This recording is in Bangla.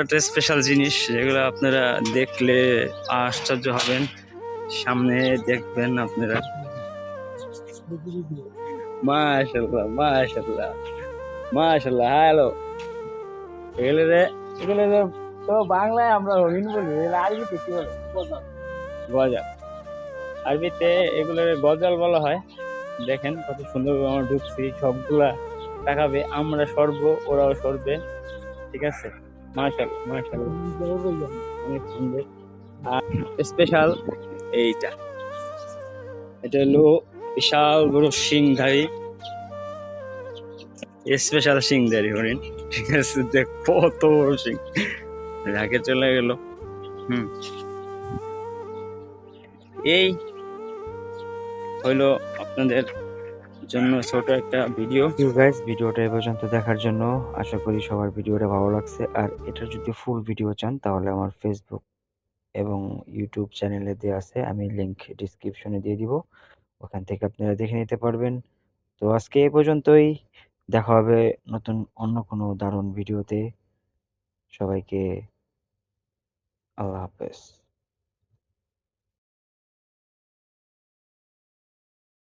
একটা স্পেশাল জিনিস যেগুলো আপনারা দেখলে আশ্চর্য হবেন। সামনে দেখবেন আপনারা। মাশাআল্লাহ মাশাআল্লাহ মাশাআল্লাহ। হ্যালো, এগুলো রে এগুলো রে তো বাংলায় আমরা হরিণ বলি, এগুলো আরবিতে কি বলে? গজা। আরবিতে এগুলো গজল বলা হয়। দেখেন কত সুন্দর আমরা ঢুকছি, সবগুলা তাকাবে, আমরা সরবো ওরাও সরবে। ঠিক আছে, মাশাআল্লাহ মাশাআল্লাহ, অনেক সুন্দর। আর স্পেশাল এইটা, এটা হলো বিশাল বড় সিংধারী, স্পেশাল সিংধারী হরিণ। ঠিক আছে, দেখ কত বড় সিং, ঢাকে চলে গেল। হুম, এই হইলো আপনাদের জন্য ছোট একটা ভিডিও। গাইস, ভিডিওটা এই পর্যন্ত দেখার জন্য আশা করি সবার ভিডিওটা ভালো লাগছে। আর এটার যদি ফুল ভিডিও চান তাহলে আমার ফেসবুক এবং ইউটিউব চ্যানেলে দেওয়া আছে, আমি লিংক ডিসক্রিপশনে দিয়ে দিব, ওখান থেকে আপনারা দেখে নিতে পারবেন। তো আজকে এই পর্যন্তই, দেখা হবে নতুন অন্য কোনো দারুণ ভিডিওতে। সবাইকে আল্লাহ হাফেজ।